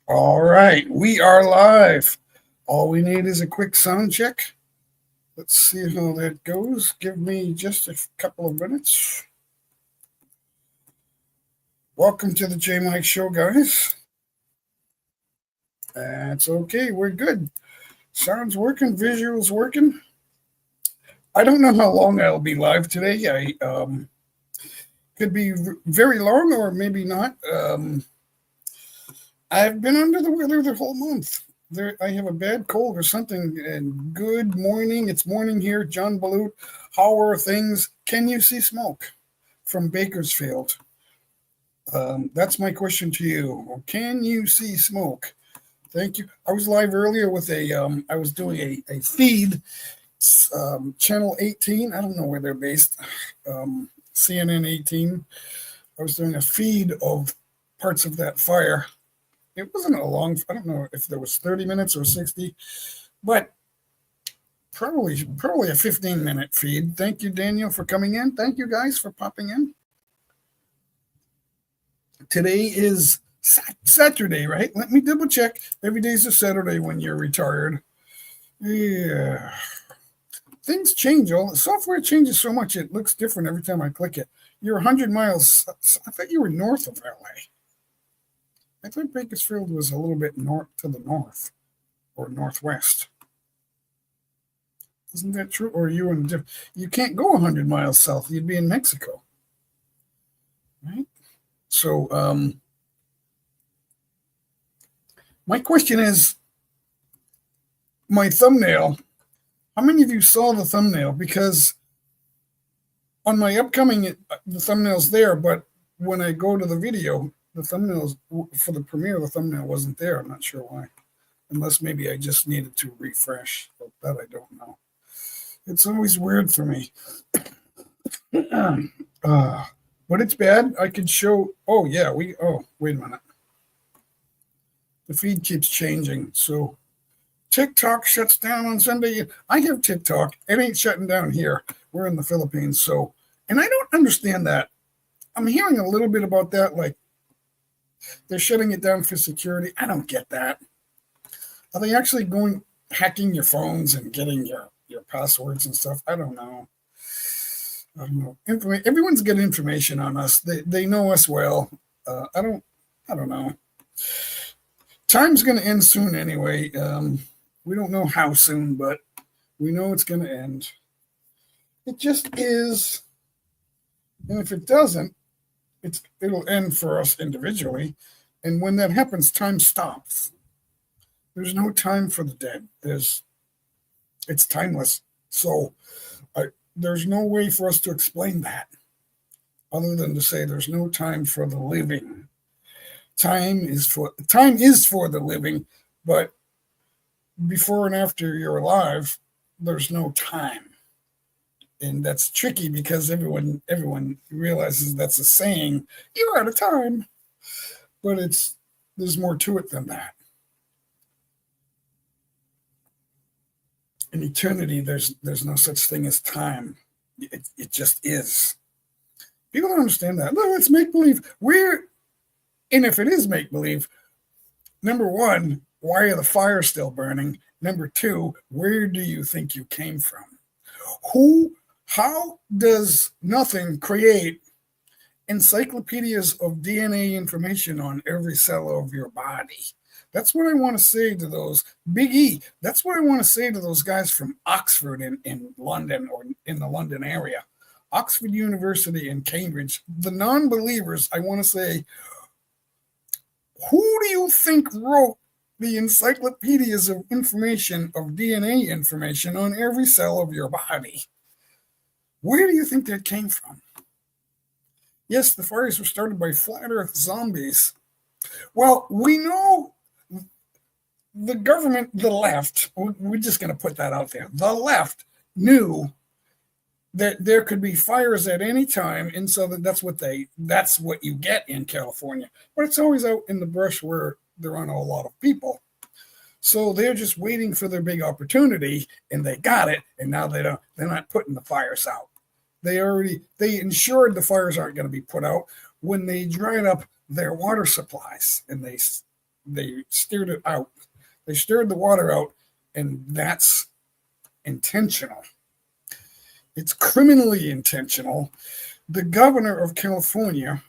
All right, we are live. All we need is a quick sound check. Let's see how that goes. Give me just a couple of minutes. Welcome to the J Mike Show, guys. That's okay. We're good. Sounds working, visuals working. I don't know how long I'll be live today. I could be very long or maybe not. I've been under the weather the whole month. I have a bad cold or something. And good morning. It's morning here. John Balut. How are things? Can you see smoke from Bakersfield? That's my question to you. Can you see smoke? Thank you. I was live earlier with I was doing a feed, channel 18. I don't know where they're based. CNN 18. I was doing a feed of parts of that fire. It wasn't a long, I don't know if there was 30 minutes or 60, but probably a 15-minute feed. Thank you, Daniel, for coming in. Thank you, guys, for popping in. Today is Saturday, right? Let me double check. Every day's a Saturday when you're retired. Yeah. Things change. All the software changes so much it looks different every time I click it. You're 100 miles. I thought you were north of LA. I thought Bakersfield was a little bit north to the north or northwest. Isn't that true? Or are you in? You can't go 100 miles south. You'd be in Mexico, right? So, my question is, my thumbnail. How many of you saw the thumbnail? Because on my upcoming, the thumbnail's there, but when I go to the video, the thumbnails for the premiere, the thumbnail wasn't there. I'm not sure why. Unless maybe I just needed to refresh. But that I don't know. It's always weird for me. But it's bad. I could show. Oh, yeah. Wait a minute. The feed keeps changing. So TikTok shuts down on Sunday. I have TikTok. It ain't shutting down here. We're in the Philippines. So, and I don't understand that. I'm hearing a little bit about that. Like they're shutting it down for security. I don't get that. Are they actually hacking your phones and getting your passwords and stuff? I don't know. Everyone's getting information on us. They know us well. I don't know. Time's going to end soon anyway. We don't know how soon, but we know it's going to end. It just is. And if it doesn't, it'll end for us individually. And when that happens, time stops. There's no time for the dead. It's timeless. So there's no way for us to explain that other than to say there's no time for the living. Time is for the living, but before and after you're alive, there's no time. And that's tricky because everyone realizes that's a saying, you're out of time. But there's more to it than that. In eternity, there's no such thing as time. It just is. People don't understand that. No, it's make-believe. And if it is make-believe, number one, why are the fires still burning? Number two, where do you think you came from? How does nothing create encyclopedias of DNA information on every cell of your body? That's what I want to say to those Big E. That's what I want to say to those guys from Oxford in London or in the London area, Oxford University and Cambridge. The non-believers, I want to say, who do you think wrote the encyclopedias of information, of DNA information on every cell of your body? Where do you think that came from? Yes, the fires were started by flat earth zombies. Well, we know the government, the left, we're just going to put that out there. The left knew that there could be fires at any time, and so that's what you get in California. But it's always out in the brush where there aren't a lot of people. So they're just waiting for their big opportunity, and they got it, and now they're not putting the fires out. They ensured the fires aren't going to be put out when they dried up their water supplies, and they steered it out. They stirred the water out, and that's intentional. It's criminally intentional. The governor of California,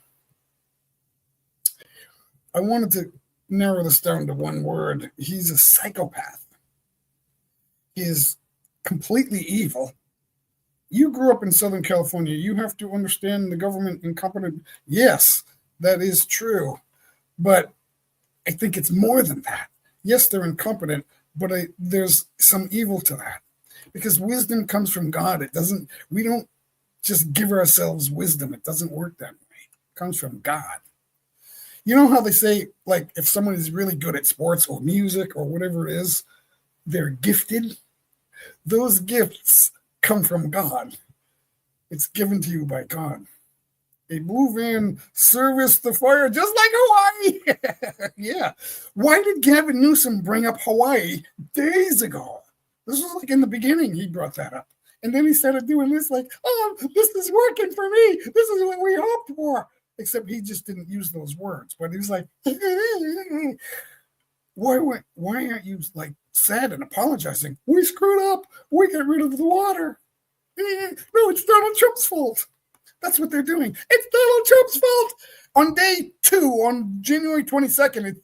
I wanted to narrow this down to one word. He's a psychopath. He is completely evil. You grew up in Southern California. You have to understand the government incompetent. Yes, that is true. But I think it's more than that. Yes, they're incompetent, but there's some evil to that. Because wisdom comes from God. We don't just give ourselves wisdom. It doesn't work that way. It comes from God. You know how they say, like, if someone is really good at sports or music or whatever it is, they're gifted? Those gifts come from God. It's given to you by God. A blue van serviced the fire just like Hawaii. Yeah. Why did Gavin Newsom bring up Hawaii days ago? This was like in the beginning he brought that up. And then he started doing this like, oh, this is working for me. This is what we hoped for. Except he just didn't use those words. But he was like, why aren't you like sad and apologizing? We screwed up. We got rid of the water. No, it's Donald Trump's fault. That's what they're doing. It's Donald Trump's fault. On day 2, on January 22nd,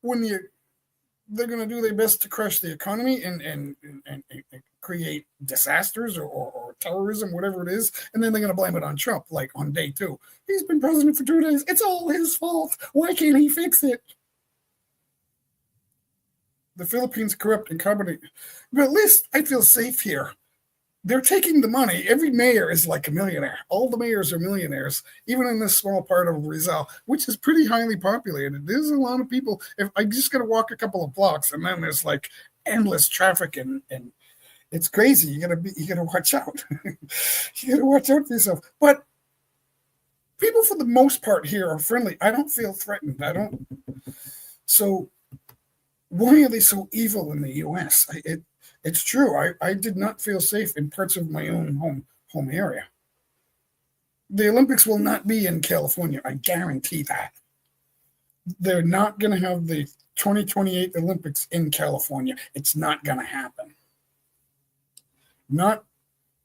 when they're going to do their best to crush the economy and create disasters or terrorism, whatever it is, and then they're going to blame it on Trump, like on day 2. He's been president for 2 days. It's all his fault. Why can't he fix it? The Philippines corrupt and incompetent. But at least I feel safe here. They're taking the money. Every mayor is like a millionaire. All the mayors are millionaires, even in this small part of Rizal, which is pretty highly populated. There's a lot of people. If I just got to walk a couple of blocks, and then there's like endless traffic, and it's crazy. You gotta watch out. You gotta watch out for yourself. But people, for the most part, here are friendly. I don't feel threatened. I don't. So why are they so evil in the U.S.? It's true. I did not feel safe in parts of my own home area. The Olympics will not be in California. I guarantee that. They're not going to have the 2028 Olympics in California. It's not going to happen. Not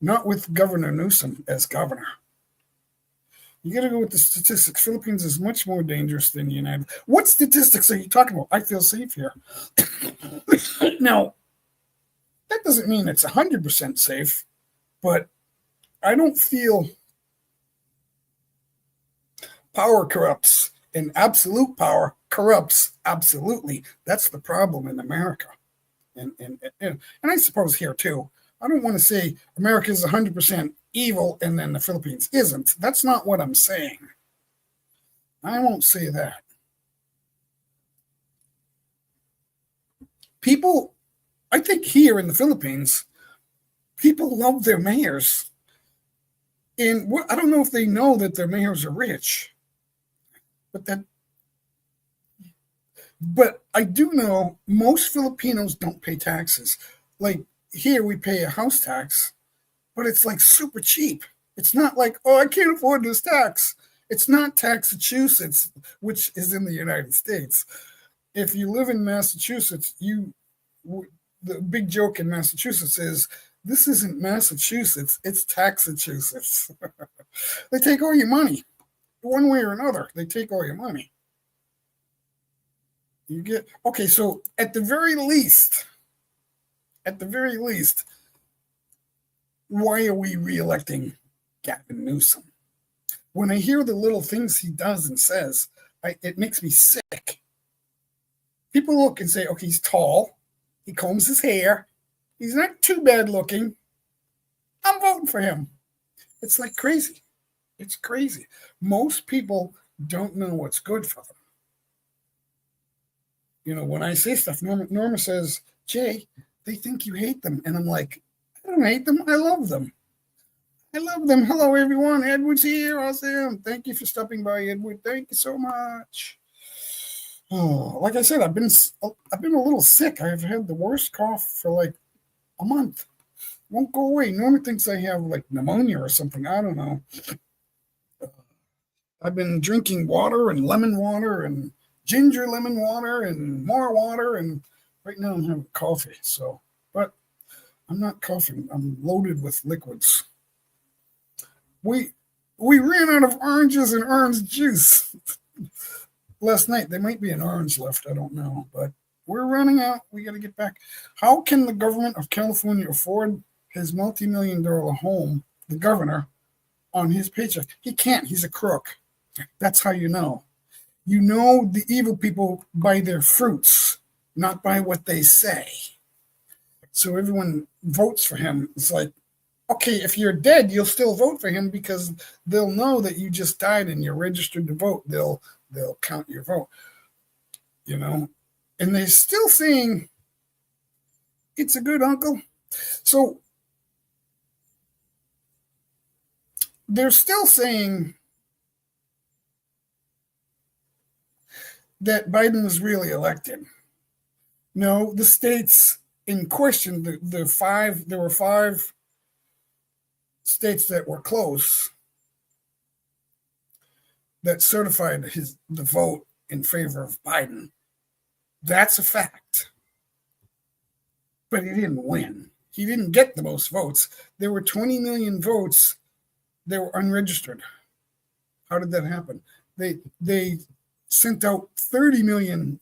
with Governor Newsom as governor. You got to go with the statistics. Philippines is much more dangerous than the United. What statistics are you talking about? I feel safe here. Now, that doesn't mean it's 100% safe, but I don't feel power corrupts, and absolute power corrupts absolutely. That's the problem in America. And I suppose here too. I don't want to say America is 100% evil and then the Philippines isn't. That's not what I'm saying. I won't say that. People, I think here in the Philippines, people love their mayors. And I don't know if they know that their mayors are rich, but I do know most Filipinos don't pay taxes. Like here, we pay a house tax, but it's like super cheap. It's not like, oh, I can't afford this tax. It's not Massachusetts, which is in the United States. If you live in Massachusetts, the big joke in Massachusetts is, this isn't Massachusetts, it's Taxachusetts. They take all your money. One way or another, they take all your money. Okay, so at the very least, why are we reelecting Gavin Newsom? When I hear the little things he does and says, it makes me sick. People look and say, okay, he's tall. He combs his hair. He's not too bad looking. I'm voting for him. It's like crazy. It's crazy. Most people don't know what's good for them. You know, when I say stuff, Norma says, Jay, they think you hate them. And I'm like, I don't hate them. I love them. I love them. Hello, everyone. Edward's here. Awesome. Thank you for stopping by, Edward. Thank you so much. Oh, like I said, I've been a little sick. I've had the worst cough for like a month. Won't go away. Norma thinks I have like pneumonia or something. I don't know. I've been drinking water and lemon water and ginger lemon water and more water. And right now I'm having coffee. So, but I'm not coughing. I'm loaded with liquids. We we ran out of oranges and orange juice last night. There might be an orange left. I don't know, but we're running out. We got to get back. How can the government of California afford his multi-million-dollar home, the governor, on his paycheck? He can't. He's a crook. That's how you know. You know the evil people by their fruits, not by what they say. So everyone votes for him. It's like, okay, if you're dead, you'll still vote for him because they'll know that you just died and you're registered to vote. They'll count your vote, you know. And they're still saying it's a good uncle. So they're still saying that Biden was really elected. No, the states in question, there were five states that were close that certified the vote in favor of Biden. That's a fact. But he didn't win. He didn't get the most votes. There were 20 million votes that were unregistered. How did that happen? They sent out 30 million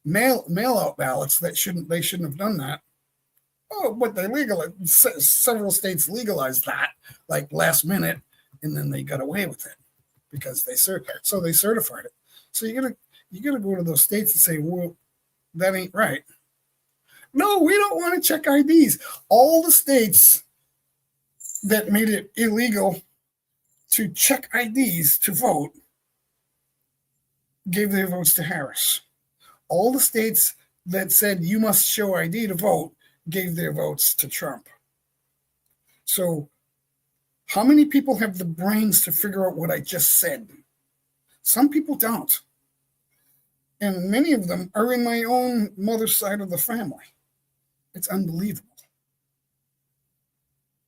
mail out ballots they shouldn't have done that. Oh, but they legalized. Several states legalized that like last minute, and then they got away with it because they certified it. So you gotta go to those states and say, well, that ain't right. No, we don't want to check IDs. All the states that made it illegal to check IDs to vote gave their votes to Harris. All the states that said you must show ID to vote gave their votes to Trump. So how many people have the brains to figure out what I just said? Some people don't. And many of them are in my own mother's side of the family. It's unbelievable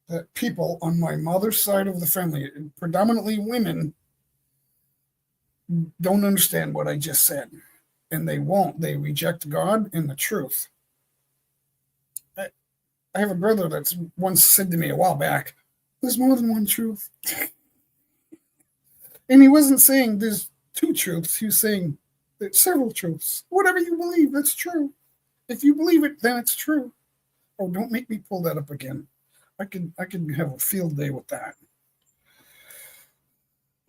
that people on my mother's side of the family, predominantly women, don't understand what I just said. And they won't. They reject God and the truth. I have a brother that's once said to me a while back, there's more than one truth. And he wasn't saying there's two truths. He was saying there's several truths. Whatever you believe, that's true. If you believe it, then it's true. Oh, don't make me pull that up again. I can have a field day with that.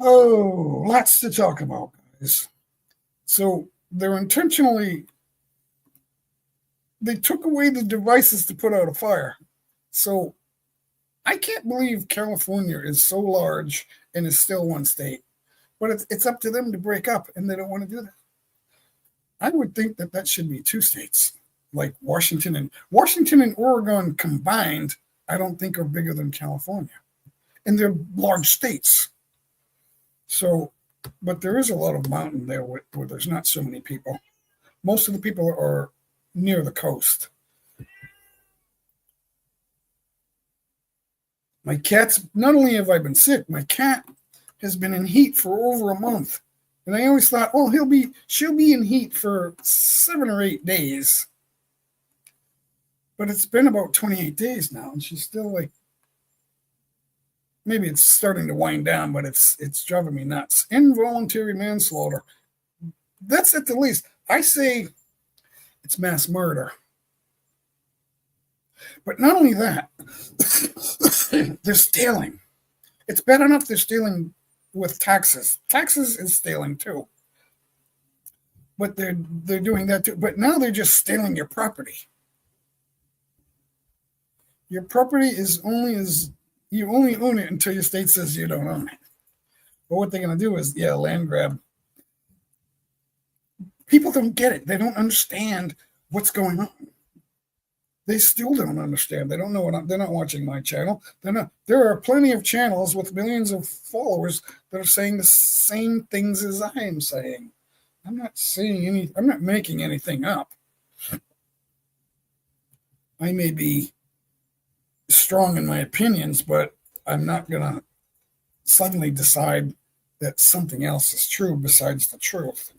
Oh, lots to talk about, guys. So they took away the devices to put out a fire. So I can't believe California is so large and is still one state. But it's up to them to break up, and they don't want to do that. I would think that should be two states, like Washington and Oregon combined. I don't think are bigger than California, and they're large states. So, but there is a lot of mountain there where there's not so many people. Most of the people are near the coast. My cat's, not only have I been sick, my cat has been in heat for over a month. And I always thought, oh, she'll be in heat for 7 or 8 days. But it's been about 28 days now, and she's still like, maybe it's starting to wind down, but it's driving me nuts. Involuntary manslaughter. That's at the least. I say it's mass murder. But not only that, they're stealing. It's bad enough they're stealing with taxes. Taxes is stealing too. But they're doing that too. But now they're just stealing your property. Your property is you only own it until your state says you don't own it. But what they're going to do is, land grab. People don't get it. They don't understand what's going on. They still don't understand. They don't know they're not watching my channel. There are plenty of channels with millions of followers that are saying the same things as I am saying. I'm not making anything up. I may be strong in my opinions, but I'm not going to suddenly decide that something else is true besides the truth.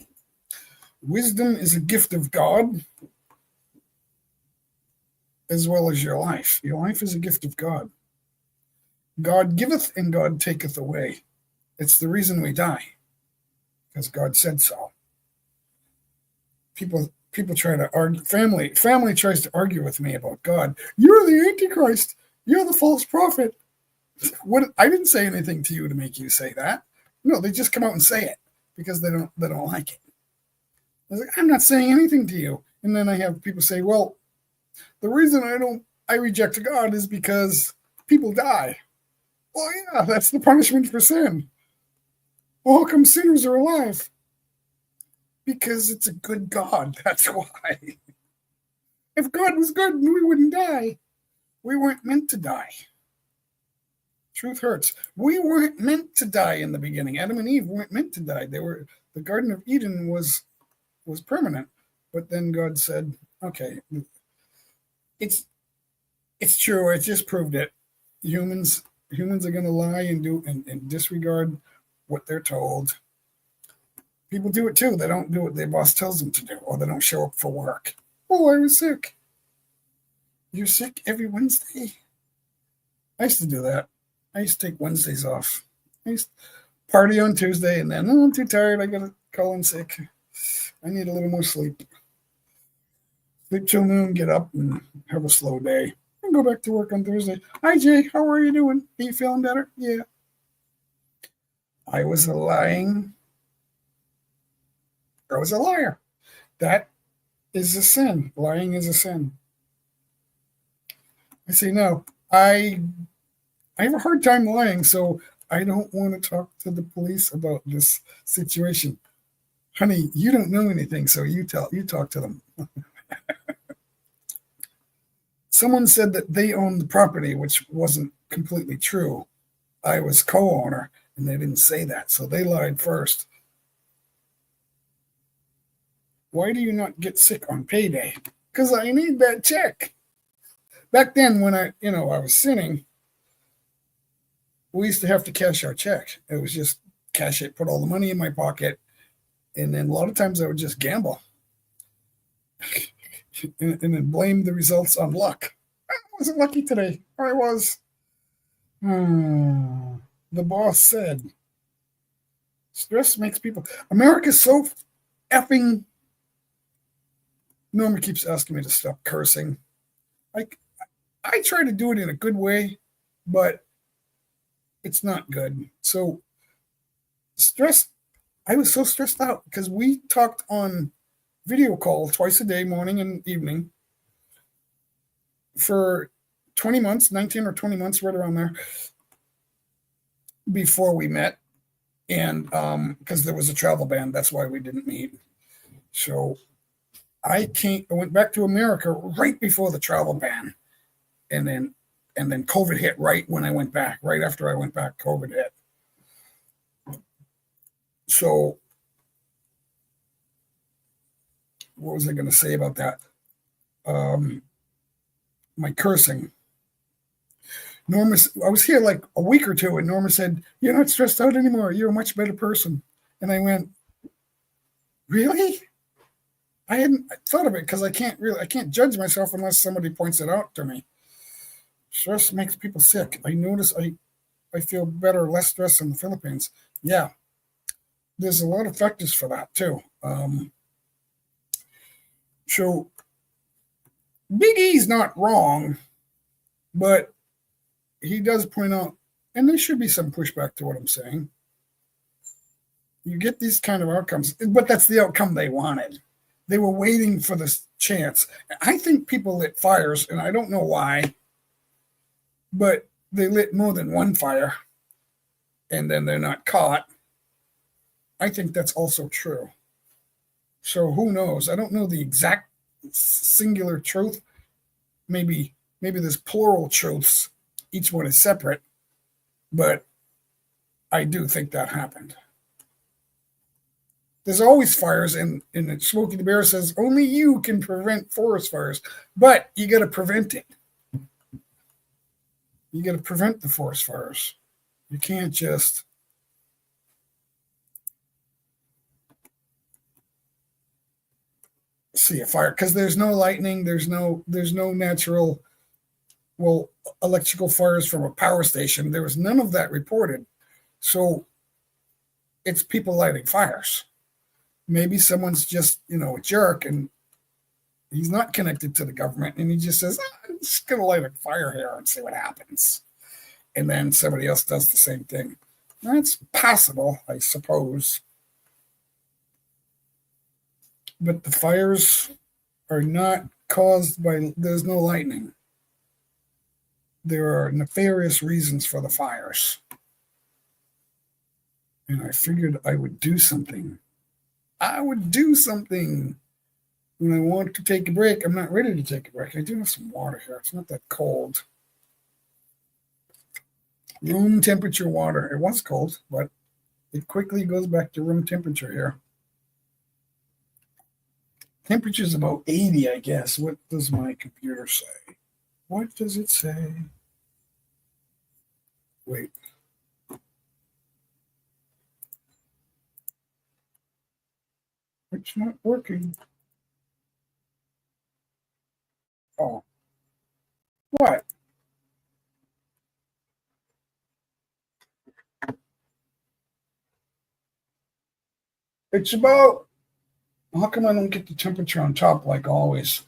Wisdom is a gift of God as well as your life. Your life is a gift of God. God giveth and God taketh away. It's the reason we die, because God said so. People try to argue. Family tries to argue with me about God. You're the Antichrist. You're the false prophet. What? I didn't say anything to you to make you say that. No, they just come out and say it because they don't like it. I was like, I'm not saying anything to you. And then I have people say, well, the reason I reject God is because people die. Well, yeah, that's the punishment for sin. Well, how come sinners are alive? Because it's a good God. That's why. If God was good, we wouldn't die. We weren't meant to die. Truth hurts. We weren't meant to die in the beginning. Adam and Eve weren't meant to die. The Garden of Eden was permanent. But then God said, okay, it's true. I just proved it. Humans are going to lie and disregard what they're told. People do it too. They don't do what their boss tells them to do, or they don't show up for work. Oh, I was sick. You're sick every Wednesday? I used to do that. I used to take Wednesdays off. I used to party on Tuesday, and then, I'm too tired. I got to call in sick. I need a little more sleep. Sleep till noon, get up, and have a slow day. And go back to work on Thursday. Hi, Jay. How are you doing? Are you feeling better? Yeah. I was lying. I was a liar. That is a sin. Lying is a sin. I say, no, I have a hard time lying, so I don't want to talk to the police about this situation. Honey, you don't know anything, so you talk to them. Someone said that they owned the property, which wasn't completely true. I was co-owner, and they didn't say that, so they lied first. Why do you not get sick on payday? Because I need that check. Back then, when I was sinning, we used to have to cash our check. It was just cash it, put all the money in my pocket, and then a lot of times I would just gamble and then blame the results on luck. I wasn't lucky today. Or I was. The boss said, stress makes people... America's so effing... Norma keeps asking me to stop cursing. I try to do it in a good way, but it's not good. So I was so stressed out because we talked on video call twice a day, morning and evening, for 20 months, 19 or 20 months, right around there, before we met. And because there was a travel ban, that's why we didn't meet. So I went back to America right before the travel ban. And then COVID hit right when I went back. Right after I went back, COVID hit. So what was I going to say about that? My cursing. Norma, I was here like a week or two, and Norma said, "You're not stressed out anymore. You're a much better person." And I went, "Really?" I hadn't thought of it because I can't judge myself unless somebody points it out to me. Stress makes people sick. I notice I feel better, less stress in the Philippines. Yeah, there's a lot of factors for that too. So Big E's not wrong, but he does point out, and there should be some pushback to what I'm saying. You get these kind of outcomes, but that's the outcome they wanted. They were waiting for this chance. I think people lit fires, and I don't know why, but they lit more than one fire, and then they're not caught. I think that's also true. So who knows? I don't know the exact singular truth. Maybe there's plural truths. Each one is separate, but I do think that happened. There's always fires, and Smokey the Bear says only you can prevent forest fires, but you got to prevent it. You got to prevent the forest fires. You can't just... see a fire because there's no lightning, there's no natural, well, electrical fires from a power station. There was none of that reported. So it's people lighting fires. Maybe someone's just, a jerk and he's not connected to the government and he just says, I'm just going to light a fire here and see what happens. And then somebody else does the same thing. That's possible, I suppose. But the fires are not caused by, there's no lightning. There are nefarious reasons for the fires. And I figured I would do something. I would do something when I want to take a break. I'm not ready to take a break. I do have some water here. It's not that cold. Room temperature water. It was cold, but it quickly goes back to room temperature here. Temperature's about 80, I guess. What does my computer say? What does it say? Wait. It's not working. Oh. What? It's about, how come I don't get the temperature on top like always?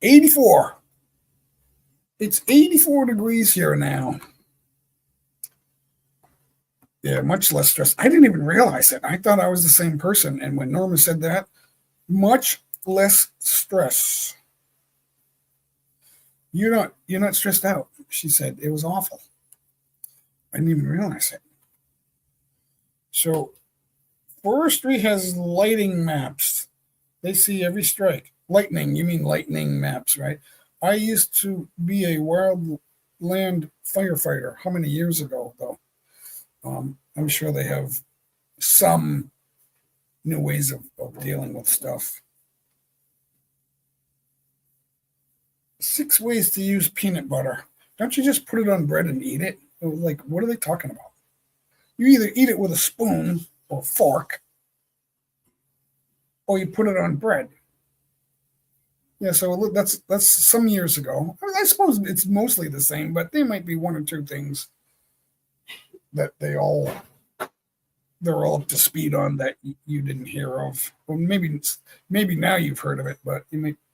84. It's 84 degrees here now. Yeah, much less stress. I didn't even realize it. I thought I was the same person. And when Norma said that, much less stress. You're not stressed out. She said it was awful. I didn't even realize it. So forestry has lighting maps. They see every strike. Lightning, you mean lightning maps, right? I used to be a wildland firefighter. How many years ago, though? I'm sure they have some new ways of dealing with stuff. 6 ways to use peanut butter. Don't you just put it on bread and eat it? Like, what are they talking about? You either eat it with a spoon or fork, or you put it on bread. Yeah, so that's some years ago. I suppose it's mostly the same, but there might be one or two things that they're all up to speed on that you didn't hear of. Well, maybe now you've heard of it, but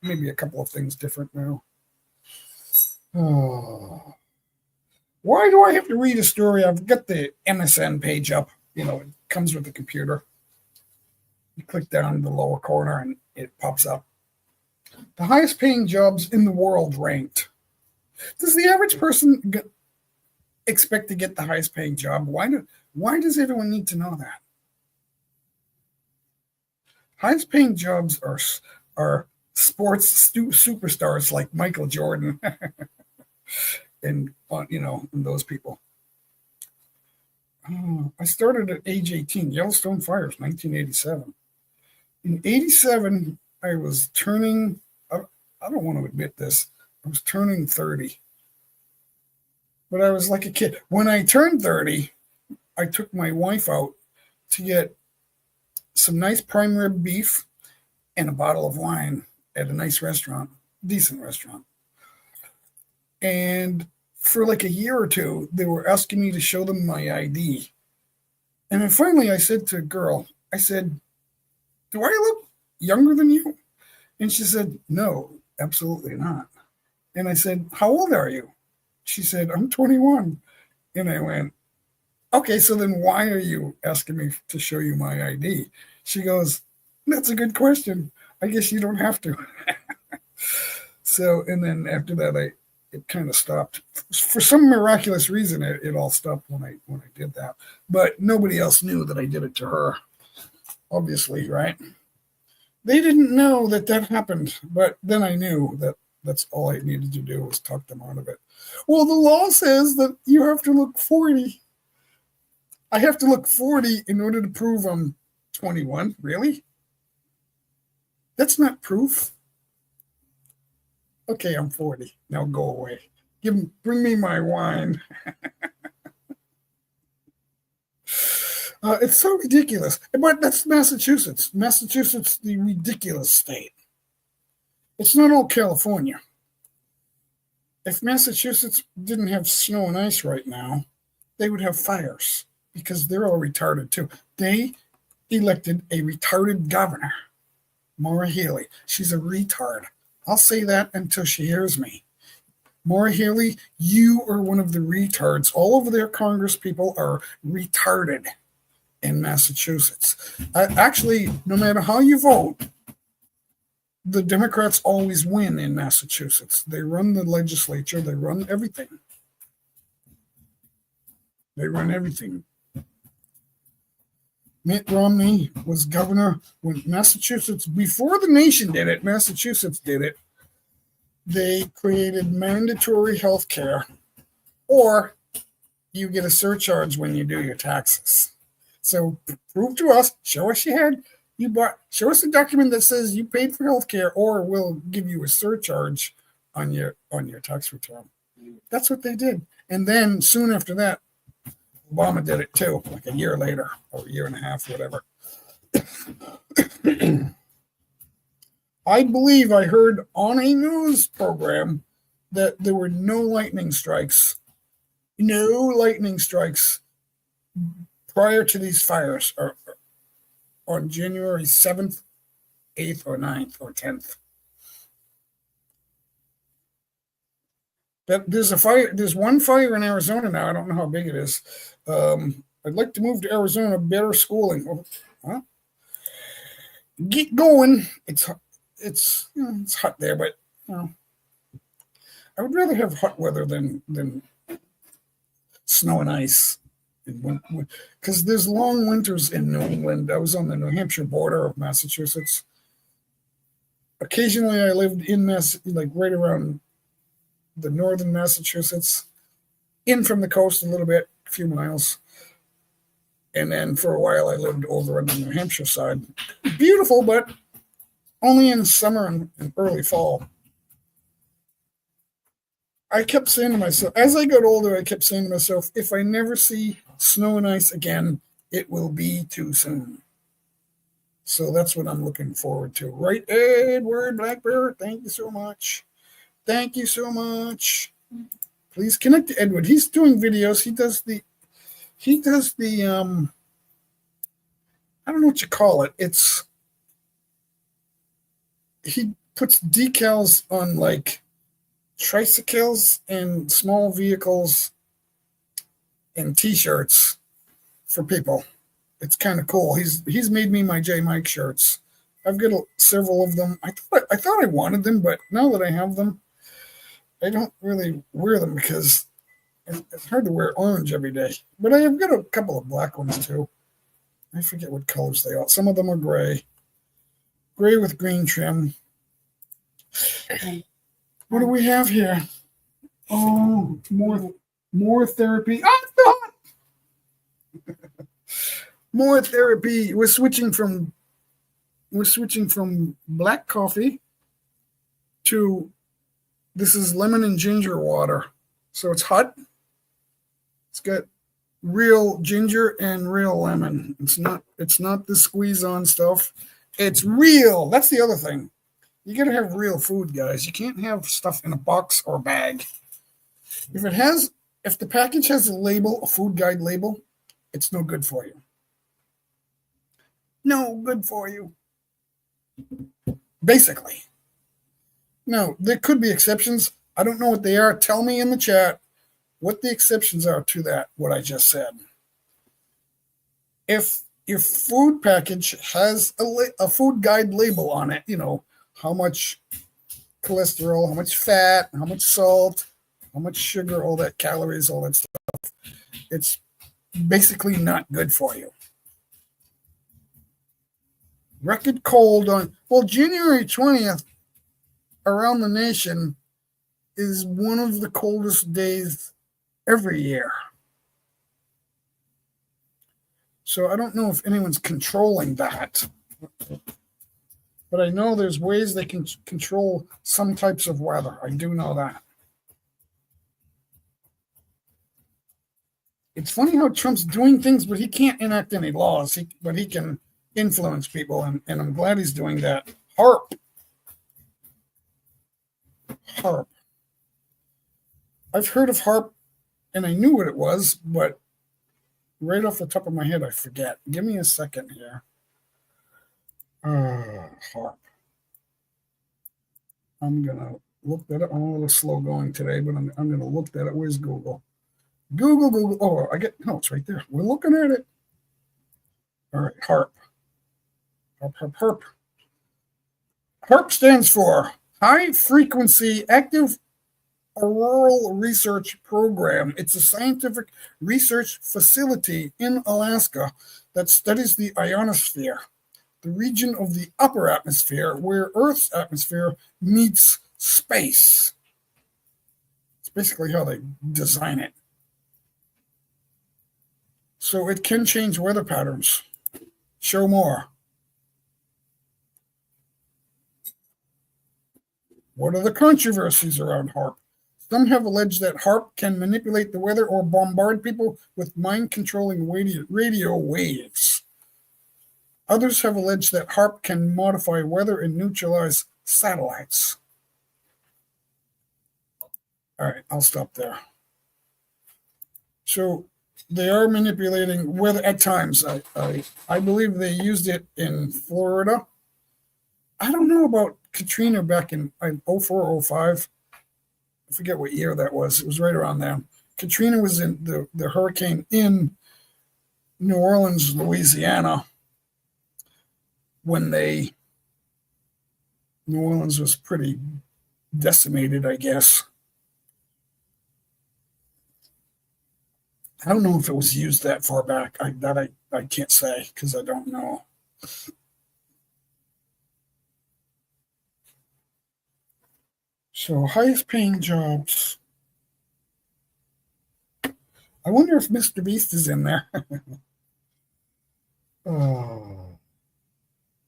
maybe a couple of things different now. Oh. Why do I have to read a story? I've got the MSN page up. It comes with the computer. You click down in the lower corner and it pops up. The highest paying jobs in the world ranked. Does the average person expect to get the highest paying job? Why does everyone need to know that? Highest paying jobs are sports superstars like Michael Jordan and those people. I started at age 18. Yellowstone fires, 1987. In 87, I was turning. I don't want to admit this. I was turning 30. But I was like a kid. When I turned 30, I took my wife out to get some nice prime rib beef and a bottle of wine at a nice restaurant, decent restaurant. And for like a year or two, they were asking me to show them my ID. And then finally I said to a girl, I said, do I look younger than you? And she said, no, absolutely not. And I said, how old are you? She said, I'm 21. And I went, okay, so then why are you asking me to show you my ID? She goes, that's a good question. I guess you don't have to. So, and then after that, it kind of stopped. For some miraculous reason, it all stopped when I did that. But nobody else knew that I did it to her, obviously, right? They didn't know that happened, but then I knew that that's all I needed to do was talk them out of it. Well, the law says that you have to look 40. I have to look 40 in order to prove I'm 21. Really? That's not proof. Okay, I'm 40. Now go away. Bring me my wine. It's so ridiculous. But that's Massachusetts. Massachusetts, the ridiculous state. It's not all California. If Massachusetts didn't have snow and ice right now, they would have fires because they're all retarded too. They elected a retarded governor, Maura Healey. She's a retard. I'll say that until she hears me. Maura Healey, you are one of the retards. All of their Congress people are retarded in Massachusetts. Actually, no matter how you vote, the Democrats always win in Massachusetts. They run the legislature. They run everything. They run everything. Mitt Romney was governor when Massachusetts, before the nation did it, Massachusetts did it. They created mandatory health care, or you get a surcharge when you do your taxes. So prove to us, show us you had, you bought, show us a document that says you paid for health care, or we'll give you a surcharge on your tax return. That's what they did. And then soon after that, Obama did it too, like a year later, or a year and a half, whatever. I believe I heard on a news program that there were no lightning strikes prior to these fires, or on January 7th, 8th, or 9th, or 10th. But there's one fire in Arizona now. I don't know how big it is. I'd like to move to Arizona, better schooling. Huh? Get going. It's hot there, but I would rather have hot weather than snow and ice. Because there's long winters in New England. I was on the New Hampshire border of Massachusetts. Occasionally, I lived in like right around the northern Massachusetts, in from the coast a little bit, a few miles. And then for a while, I lived over on the New Hampshire side. Beautiful, but only in summer and early fall. I kept saying to myself, as I got older, I kept saying to myself, if I never see snow and ice again, it will be too soon. So that's what I'm looking forward to. Right, Edward Blackbird? Thank you so much. Thank you so much. Please connect to Edward. He's doing videos. He does the I don't know what you call it. He puts decals on like tricycles and small vehicles and t-shirts for people. It's kind of cool. He's made me my J Mike shirts. I've got several of them. I thought I wanted them, but now that I have them, I don't really wear them because it's hard to wear orange every day. But I have got a couple of black ones too. I forget what colors they are. Some of them are gray with green trim. What do we have here? Oh, more therapy. Oh, more therapy. We're switching from black coffee to this is lemon and ginger water. So it's hot. It's got real ginger and real lemon. It's not the squeeze on stuff. It's real. That's the other thing. You got to have real food, guys. You can't have stuff in a box or bag. If the package has a food guide label, it's no good for you. No good for you. Basically. No, there could be exceptions. I don't know what they are. Tell me in the chat what the exceptions are to that, what I just said. If your food package has a food guide label on it, how much cholesterol, how much fat, how much salt, how much sugar, all that calories, all that stuff, it's basically not good for you. Record cold January 20th around the nation is one of the coldest days every year. So I don't know if anyone's controlling that. But I know there's ways they can control some types of weather. I do know that. It's funny how Trump's doing things, but he can't enact any laws. But he can influence people, and I'm glad he's doing that. HAARP. HAARP. I've heard of HAARP, and I knew what it was, but right off the top of my head, I forget. Give me a second here. HAARP. I'm going to look that up. I'm a little slow going today, but I'm going to look that up. Where's Google? Google. Oh, no, it's right there. We're looking at it. All right, HAARP. HAARP. HAARP stands for High Frequency Active Auroral Research Program. It's a scientific research facility in Alaska that studies the ionosphere, the region of the upper atmosphere where Earth's atmosphere meets space. It's basically how they design it. So it can change weather patterns. Show more. What are the controversies around HAARP? Some have alleged that HAARP can manipulate the weather or bombard people with mind-controlling radio waves. Others have alleged that HAARP can modify weather and neutralize satellites. All right, I'll stop there. So they are manipulating weather at times. I believe they used it in Florida. I don't know about Katrina back in 04, 05. I forget what year that was. It was right around there. Katrina was in the hurricane in New Orleans, Louisiana, when New Orleans was pretty decimated, I guess. I don't know if it was used that far back. I can't say because I don't know. So highest paying jobs. I wonder if Mr. Beast is in there.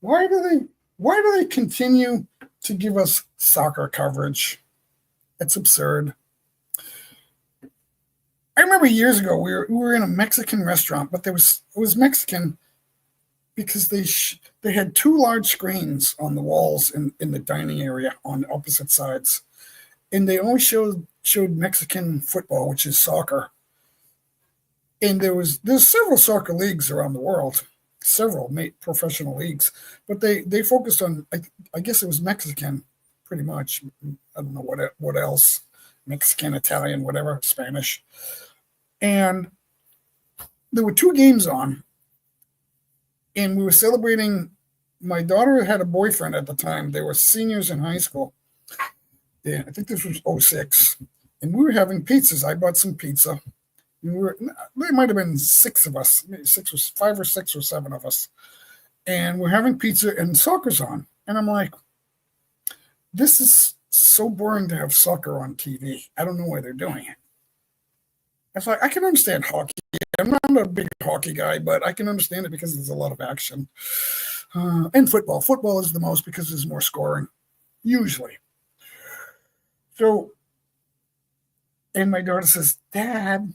Why do they continue to give us soccer coverage? It's absurd. I remember years ago we were in a Mexican restaurant, but it was Mexican because they had two large screens on the walls in the dining area on opposite sides, and they always showed Mexican football, which is soccer. And there's several soccer leagues around the world, several professional leagues, but they focused on I guess it was Mexican, pretty much. I don't know what else, Mexican, Italian, whatever, Spanish, and there were two games on, and we were celebrating. My daughter had a boyfriend at the time. They were seniors in high school. Yeah, I think this was 06, and we were having pizzas. I bought some pizza. There might have been six of us, maybe five or six or seven of us, and we're having pizza and soccer's on. And I'm like, this is so boring to have soccer on TV. I don't know why they're doing it. It's like, I can understand hockey. I'm not a big hockey guy, but I can understand it because there's a lot of action. And football. Football is the most because there's more scoring, usually. So, and my daughter says, Dad,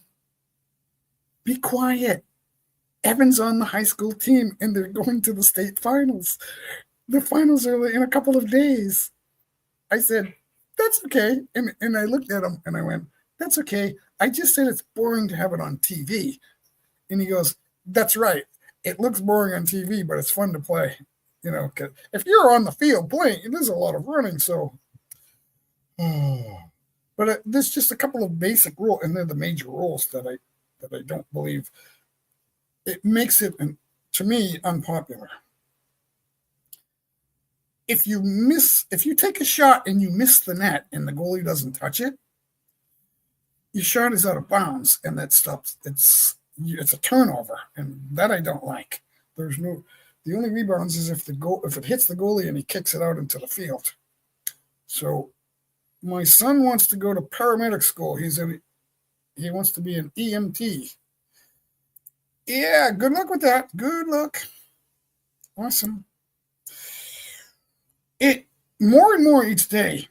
be quiet. Evan's on the high school team and they're going to the state finals. The finals are in a couple of days. I said, that's okay. And I looked at him and I went, that's okay. I just said it's boring to have it on TV. And he goes, that's right. It looks boring on TV, but it's fun to play. You know, 'cause if you're on the field playing, there's a lot of running. So, but there's just a couple of basic rules, and they're the major rules that I don't believe. It makes it, to me, unpopular. If you take a shot and you miss the net and the goalie doesn't touch it, your shot is out of bounds, and that stops. It's a turnover, and that I don't like. The only rebounds is if it hits the goalie and he kicks it out into the field. So my son wants to go to paramedic school. He wants to be an EMT. Yeah, good luck with that. Good luck. Awesome. It more and more each day,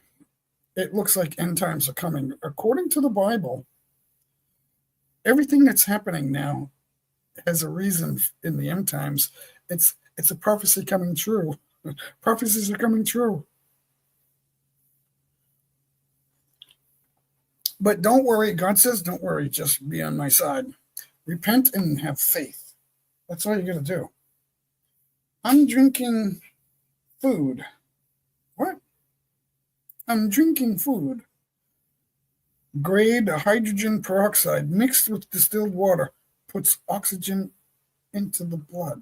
it looks like end times are coming. According to the Bible, Everything that's happening now has a reason in the end times. It's a prophecy coming true. Prophecies are coming true. But don't worry. God says, don't worry. Just be on my side. Repent and have faith. That's all you got to do. I'm drinking food. What? I'm drinking food. Grade hydrogen peroxide mixed with distilled water puts oxygen into the blood.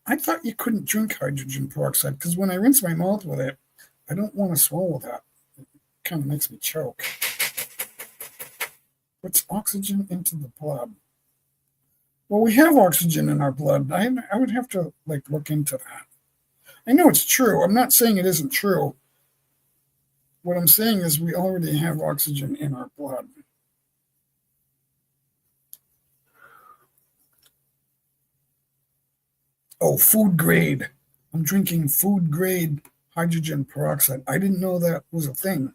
I thought you couldn't drink hydrogen peroxide because when I rinse my mouth with it, I don't want to swallow that. It kind of makes me choke. Puts oxygen into the blood. Well, we have oxygen in our blood. I would have to look into that. I know it's true. I'm not saying it isn't true. What I'm saying is we already have oxygen in our blood. Oh, food grade. I'm drinking food grade hydrogen peroxide. I didn't know that was a thing.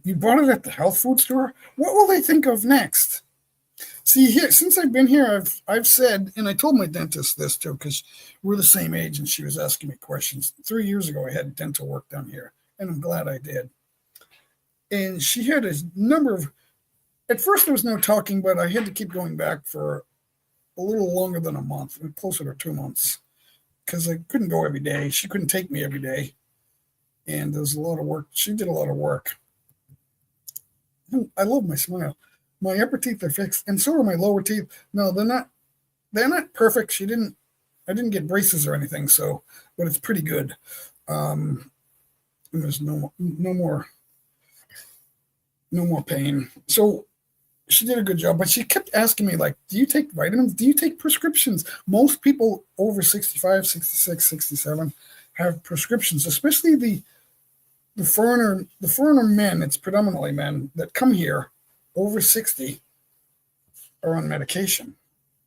You bought it at the health food store? What will they think of next? See, here, since I've been here, I've said, and I told my dentist this too, because we're the same age, and she was asking me questions. 3 years ago, I had dental work done here, and I'm glad I did. And she had a number of. At first, there was no talking, but I had to keep going back for a little longer than a month, closer to 2 months, because I couldn't go every day. She couldn't take me every day, and there was a lot of work. She did a lot of work. I love my smile. My upper teeth are fixed, and so are my lower teeth. No, they're not. They're not perfect. I didn't get braces or anything, so, but it's pretty good. And there's no more pain. So she did a good job, but she kept asking me, do you take vitamins? Do you take prescriptions? Most people over 65, 66, 67 have prescriptions, especially the foreigner men. It's predominantly men that come here over 60 are on medication.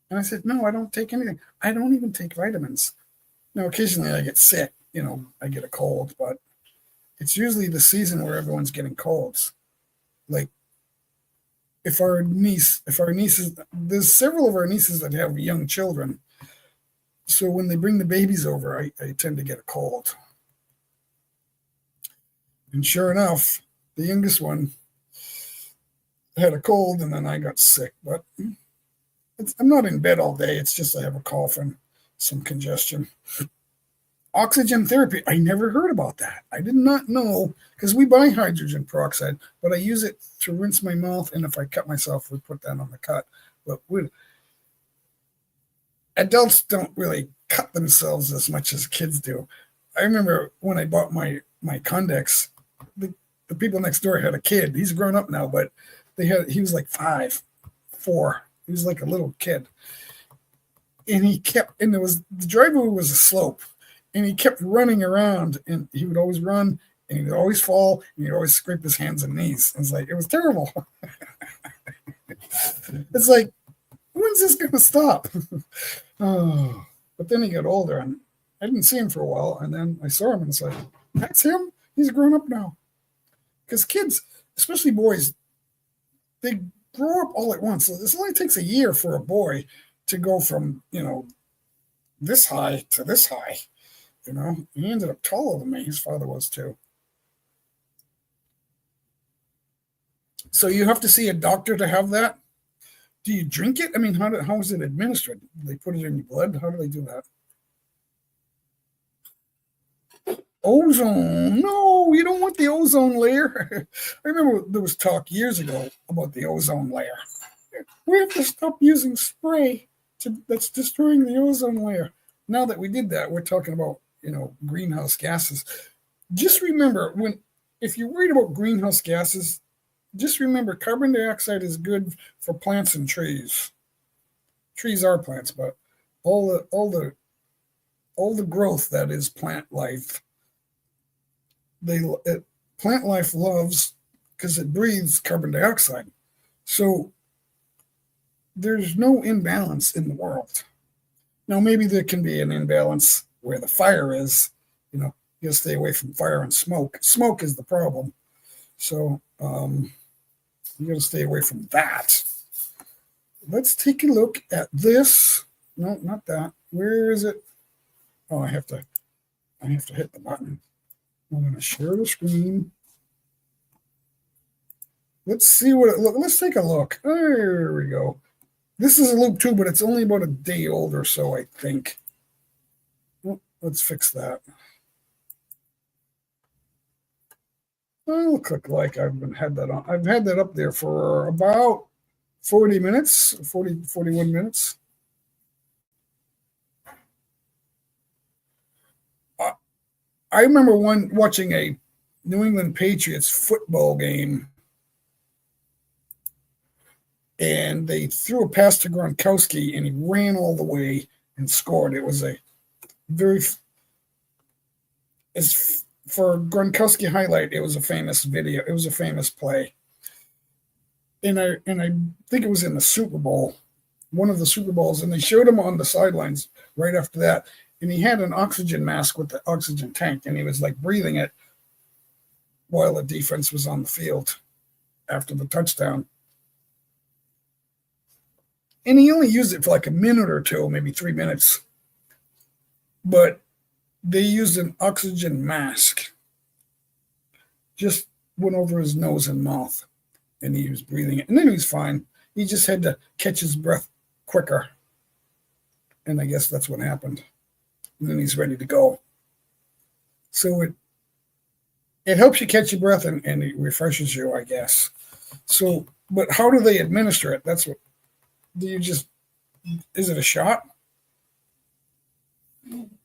And I said, no, I don't take anything. I don't even take vitamins. Now, occasionally I get sick, I get a cold, but it's usually the season where everyone's getting colds. Like if our nieces, there's several of our nieces that have young children. So when they bring the babies over, I tend to get a cold. And sure enough, the youngest one had a cold, and then I got sick. But I'm not in bed all day. It's just I have a cough and some congestion. Oxygen therapy. I never heard about that. I did not know, because we buy hydrogen peroxide, but I use it to rinse my mouth, and if I cut myself, we put that on the cut. But adults don't really cut themselves as much as kids do. I remember when I bought my Condex, the people next door had a kid. He's grown up now, but he was like 5, 4. He was like a little kid. And the driveway was a slope, and he kept running around, and he would always run, and he'd always fall, and he'd always scrape his hands and knees. It was terrible. It's like, when's this going to stop? Oh, but then he got older, and I didn't see him for a while, and then I saw him, and it's like, that's him? He's grown up now. Because kids, especially boys, they grow up all at once. So this only takes a year for a boy to go from, this high to this high. He ended up taller than me. His father was too. So you have to see a doctor to have that. Do you drink it? I mean, how is it administered? Do they put it in your blood? How do they do that? Ozone. No, you don't want the ozone layer. I remember there was talk years ago about the ozone layer. We have to stop using spray that's destroying the ozone layer. Now that we did that, we're talking about, greenhouse gases. Just remember, if you're worried about greenhouse gases, just remember carbon dioxide is good for plants and trees. Trees are plants, but all the growth that is plant life, plant life loves, because it breathes carbon dioxide. So there's no imbalance in the world. Now, maybe there can be an imbalance where the fire is. You gotta stay away from fire and smoke. Smoke is the problem. So You got to stay away from that. Let's take a look at this. No, not that. Where is it? Oh, I have to hit the button. I'm going to share the screen. Let's see what it looks. Let's take a look. There we go. This is a loop too, but it's only about a day old or so, I think. Oh, let's fix that. I'll click like. I've had that on. I've had that up there for about 40 minutes, 41 minutes. I remember watching a New England Patriots football game, and they threw a pass to Gronkowski, and he ran all the way and scored. It was a very, as for Gronkowski highlight, it was a famous video. It was a famous play, and I think it was in the Super Bowl, one of the Super Bowls, and they showed him on the sidelines right after that, and he had an oxygen mask with the oxygen tank, and he was like breathing it while the defense was on the field after the touchdown. And he only used it for like a minute or two, maybe 3 minutes. But they used an oxygen mask. Just went over his nose and mouth, and he was breathing it. And then he was fine. He just had to catch his breath quicker. And I guess that's what happened. And then he's ready to go. So it helps you catch your breath and it refreshes you, I guess. So, but how do they administer it? That's what, is it a shot?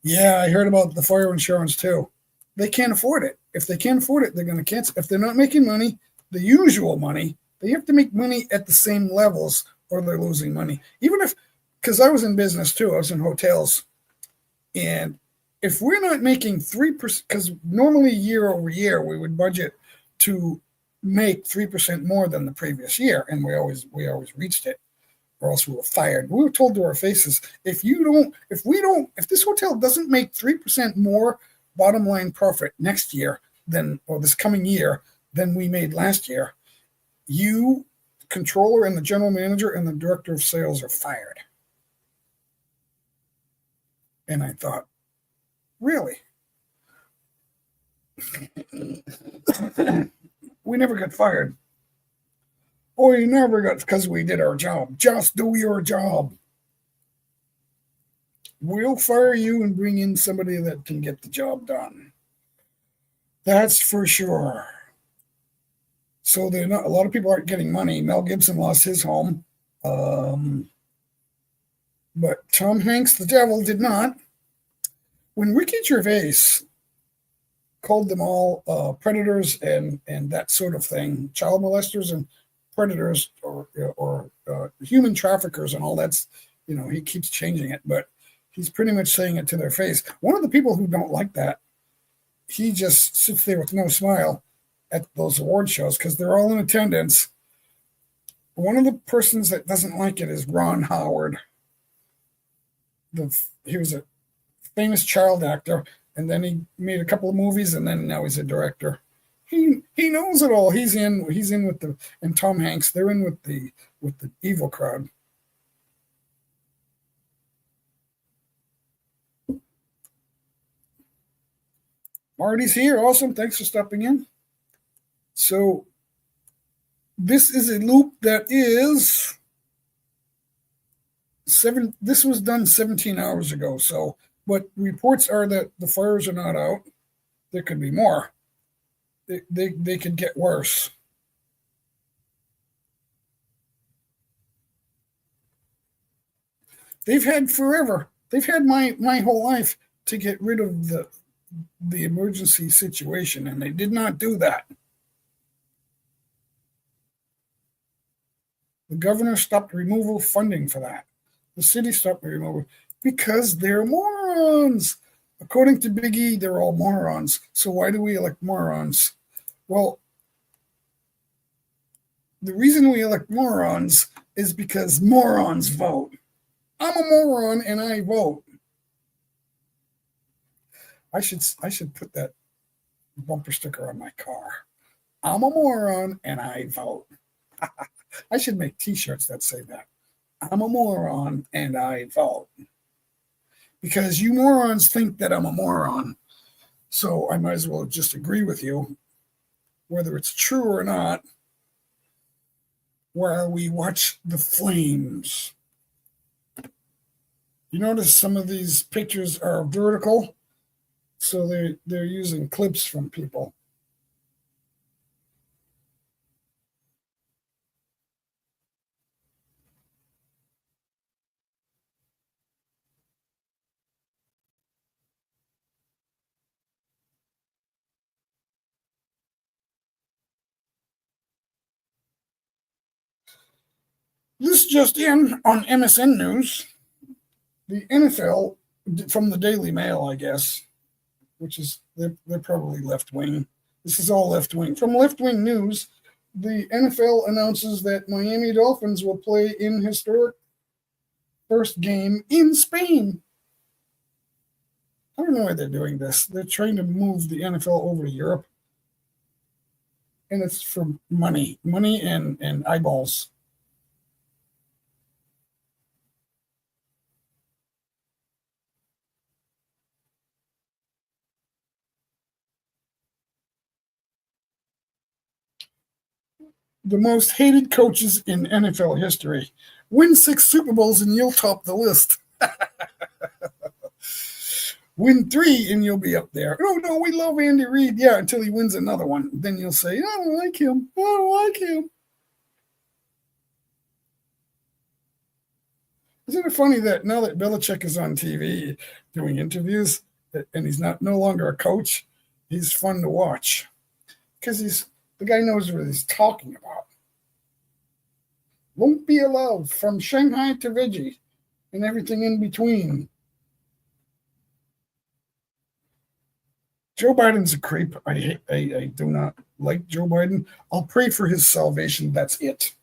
Yeah, I heard about the fire insurance too. They can't afford it. If they can't afford it, they're going to cancel. If they're not making money, the usual money, they have to make money at the same levels or they're losing money. Even if, because I was in business too, I was in hotels. And if we're not making 3%, because normally year over year we would budget to make 3% more than the previous year, and we always reached it, or else we were fired. We were told to our faces, if this hotel doesn't make 3% more bottom line profit next year or this coming year than we made last year, you, controller and the general manager and the director of sales are fired. And I thought, really? We never got fired. Oh, you never got, because we did our job. Just do your job. We'll fire you and bring in somebody that can get the job done. That's for sure. So a lot of people aren't getting money. Mel Gibson lost his home. But Tom Hanks, the devil, did not. When Ricky Gervais called them all predators and that sort of thing, child molesters and predators or human traffickers and all that's, he keeps changing it, but he's pretty much saying it to their face. One of the people who don't like that, he just sits there with no smile at those award shows because they're all in attendance. One of the persons that doesn't like it is Ron Howard. He was a famous child actor, and then he made a couple of movies, and then now he's a director. He knows it all. He's in with and Tom Hanks, they're in with the evil crowd. Marty's here. Awesome. Thanks for stopping in. So this is a loop that is this was done 17 hours ago. So, but reports are that the fires are not out. There could be more. They could get worse. They've had forever. They've had my whole life to get rid of the emergency situation, and they did not do that. The governor stopped removal funding for that. The city stopped removal because they're morons. According to Big E, they're all morons. So why do we elect morons? Well, the reason we elect morons is because morons vote. I'm a moron and I vote. I should put that bumper sticker on my car. I'm a moron and I vote. I should make T-shirts that say that. I'm a moron and I vote. Because you morons think that I'm a moron. So I might as well just agree with you, whether it's true or not, while we watch the flames. You notice some of these pictures are vertical, so they're using clips from people. This just in on MSN News. The NFL, from the Daily Mail, I guess, which is, they're probably left wing. This is all left wing. From Left Wing News, the NFL announces that Miami Dolphins will play in historic first game in Spain. I don't know why they're doing this. They're trying to move the NFL over to Europe. And it's for money and eyeballs. The most hated coaches in NFL history. Win 6 Super Bowls and you'll top the list. Win 3 and you'll be up there. Oh, no, we love Andy Reid. Yeah, until he wins another one. Then you'll say, I don't like him. I don't like him. Isn't it funny that now that Belichick is on TV doing interviews and he's no longer a coach, he's fun to watch because the guy knows what he's talking about. Won't be allowed from Shanghai to Veggie and everything in between. Joe Biden's a creep. I do not like Joe Biden. I'll pray for his salvation. That's it.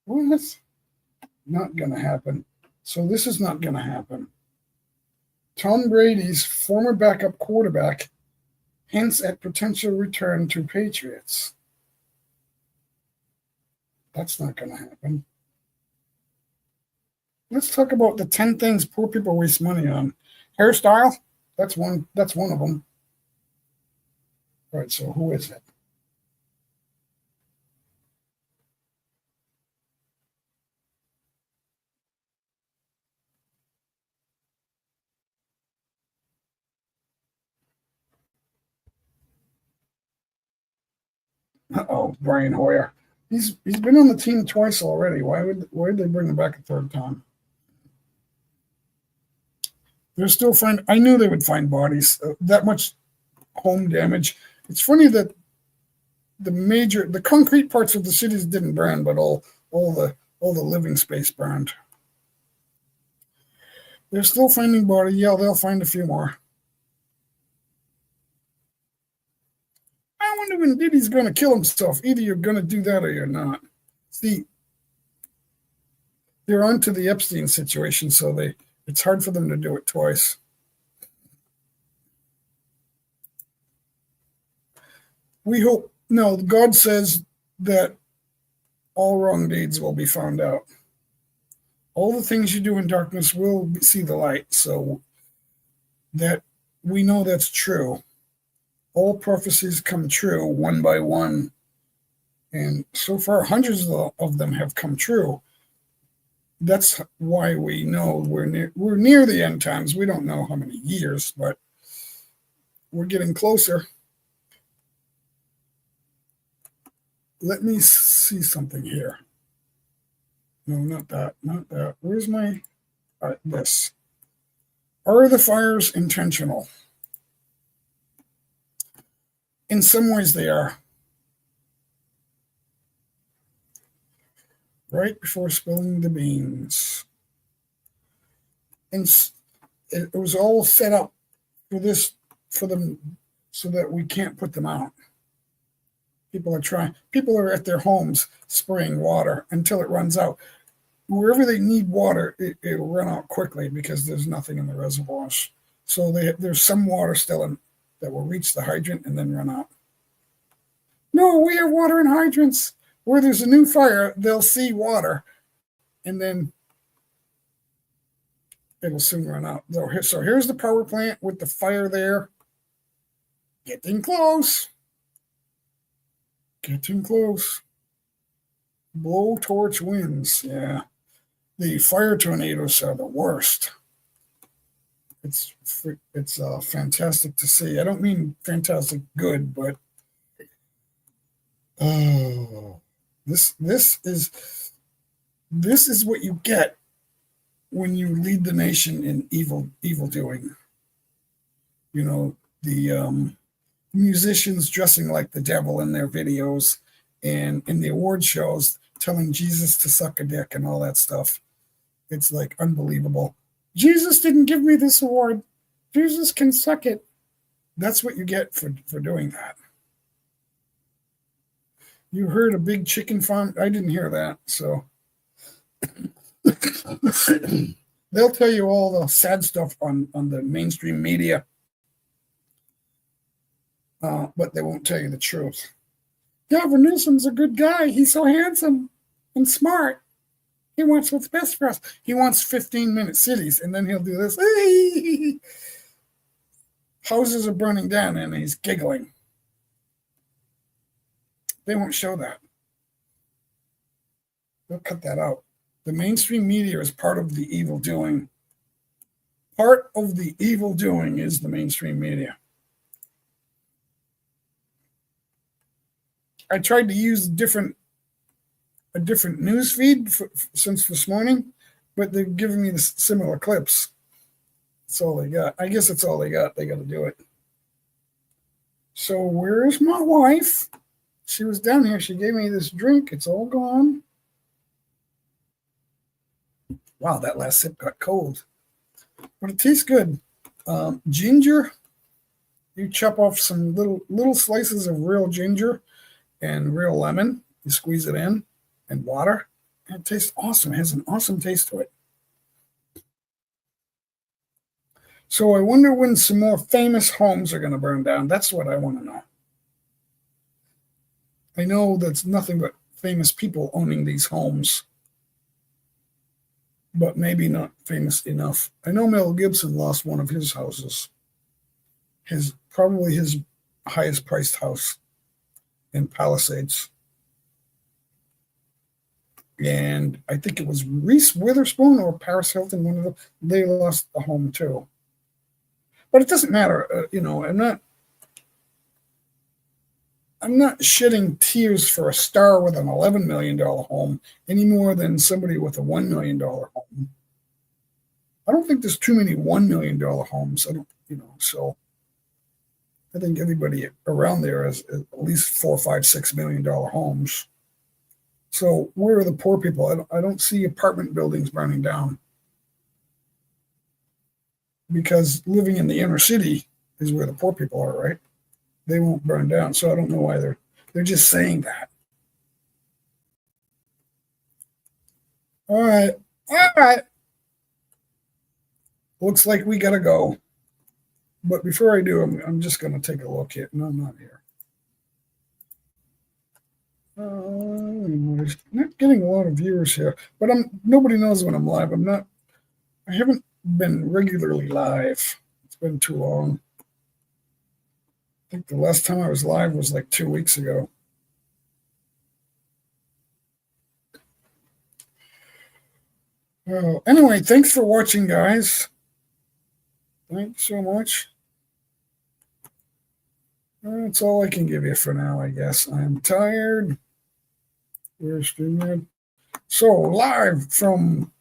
Well, that's not going to happen. So this is not going to happen. Tom Brady's former backup quarterback hints at potential return to Patriots. That's not going to happen. Let's talk about the 10 things poor people waste money on. Hairstyle, that's one of them. All right, so who is it? Oh, Brian Hoyer. He's been on the team twice already. Why would they bring him back a third time? They're still find. I knew they would find bodies. That much home damage. It's funny that the concrete parts of the cities didn't burn, but all the living space burned. They're still finding bodies. Yeah, they'll find a few more. I wonder when Diddy's going to kill himself. Either you're going to do that or you're not. See, they're onto the Epstein situation, so it's hard for them to do it twice. We hope. No, God says that all wrong deeds will be found out. All the things you do in darkness will see the light. So that we know that's true. All prophecies come true one by one. And so far, hundreds of them have come true. That's why we know we're near the end times. We don't know how many years, but we're getting closer. Let me see something here. No, not that. Not that. Where's my this? Are the fires intentional? In some ways, they are. Right before spilling the beans, and it was all set up for them, so that we can't put them out. People are at their homes spraying water until it runs out. wherever they need water, it'll run out quickly because there's nothing in the reservoirs. So there's some water still in that will reach the hydrant and then run out. No, we have water in hydrants. Where there's a new fire, they'll see water, and then it'll soon run out. So here's the power plant with the fire there. Getting close. Getting close. Blowtorch winds. Yeah. The fire tornadoes are the worst. It's fantastic to see. I don't mean fantastic good, but this is what you get when you lead the nation in evil doing. You know, the musicians dressing like the devil in their videos, and in the award shows telling Jesus to suck a dick and all that stuff. It's like unbelievable. Jesus didn't give me this award. Jesus can suck it. That's what you get for doing that. You heard a big chicken farm? I didn't hear that. So they'll tell you all the sad stuff on the mainstream media, but they won't tell you the truth. Gavin Newsom's a good guy. He's so handsome and smart. He wants what's best for us. He wants 15-minute cities, and then he'll do this. Houses are burning down, and he's giggling. They won't show that. They'll cut that out. The mainstream media is part of the evil doing. Part of the evil doing is the mainstream media. I tried to use a different news feed since this morning, but they've given me the similar clips. That's all they got. I guess that's all they got. They got to do it. So where's my wife? She was down here. She gave me this drink. It's all gone. Wow, that last sip got cold. But it tastes good. Ginger. You chop off some little slices of real ginger and real lemon. You squeeze it in, and water. And it tastes awesome. It has an awesome taste to it. So I wonder when some more famous homes are going to burn down. That's what I want to know. I know that's nothing but famous people owning these homes, but maybe not famous enough. I know Mel Gibson lost one of his houses, probably his highest priced house in Palisades. And I think it was Reese Witherspoon or Paris Hilton, one of them. They lost the home too. But it doesn't matter. I'm not shedding tears for a star with an $11 million home any more than somebody with a $1 million home. I don't think there's too many $1 million homes. So I think everybody around there has at least $4, $5, $6 million homes. So where are the poor people? I don't see apartment buildings burning down, because living in the inner city is where the poor people are, right? They won't burn down. So I don't know why they're just saying that. All right. Looks like we got to go. But before I do, I'm just going to take a look here. No, I'm not here. I'm not getting a lot of viewers here, but nobody knows when I'm live. I haven't been regularly live. It's been too long. I think the last time I was live was like 2 weeks ago. Well, anyway, thanks for watching, guys. Thanks so much. That's all I can give you for now, I guess. I'm tired. Where's StreamYard? So, live from...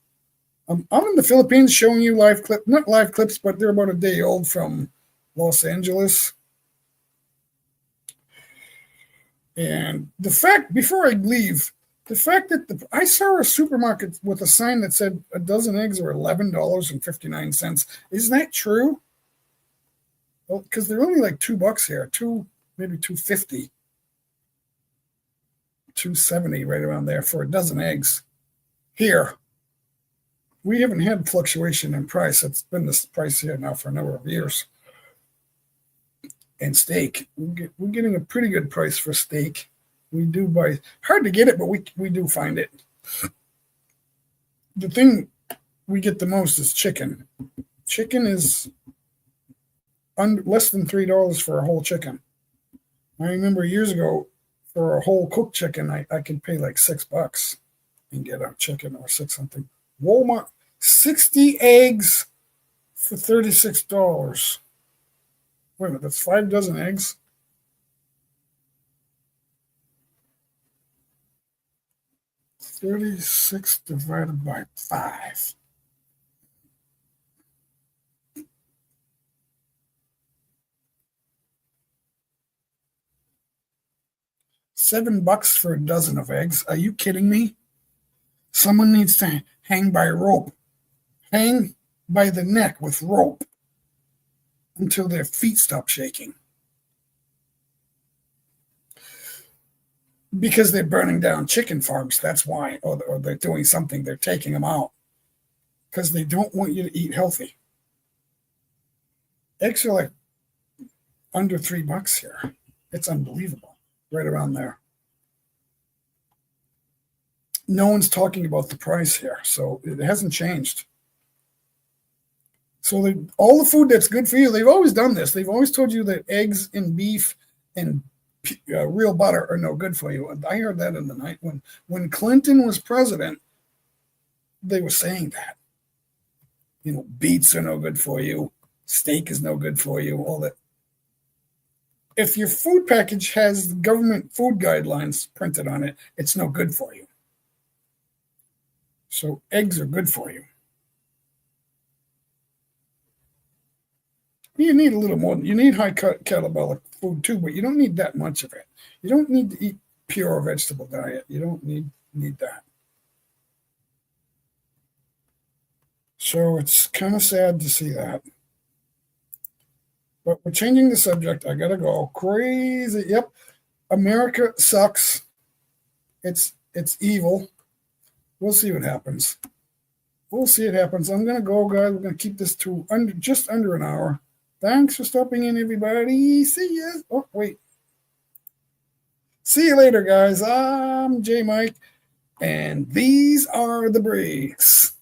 I'm in the Philippines showing you not live clips, but they're about a day old from Los Angeles. And before I leave, the fact that I saw a supermarket with a sign that said a dozen eggs are $11.59. Is that true? Well, because they're only like $2 here, maybe $2.50, $2.70, right around there for a dozen eggs. Here, we haven't had fluctuation in price. It's been this price here now for a number of years. And steak, we're getting a pretty good price for steak. We do buy, hard to get it, but we do find it. The thing we get the most is chicken. Chicken is less than $3 for a whole chicken. I remember years ago, for a whole cooked chicken, I could pay like $6 and get a chicken or six something. Walmart, 60 eggs for $36. Wait a minute, that's 5 dozen eggs? $36 divided by 5. $7 for a dozen of eggs. Are you kidding me? Someone needs to hang by rope. Hang by the neck with rope until their feet stop shaking. Because they're burning down chicken farms, that's why. Or they're doing something, they're taking them out. Because they don't want you to eat healthy. Eggs are like under $3 here. It's unbelievable. Right around there. No one's talking about the price here, so it hasn't changed. So all the food that's good for you, they've always done this. They've always told you that eggs and beef and real butter are no good for you. I heard that in the night when Clinton was president. They were saying that. Beets are no good for you. Steak is no good for you. All that. If your food package has government food guidelines printed on it, it's no good for you. So eggs are good for you. You need a little more. You need high caloric food too, but you don't need that much of it. You don't need to eat pure vegetable diet. You don't need that. So it's kind of sad to see that. But we're changing the subject. I gotta go. Crazy. Yep. America sucks. It's evil. We'll see what happens. We'll see what happens. I'm gonna go, guys. We're gonna keep this to just under an hour. Thanks for stopping in, everybody. See ya. Oh, wait. See you later, guys. I'm J Mike, and these are the breaks.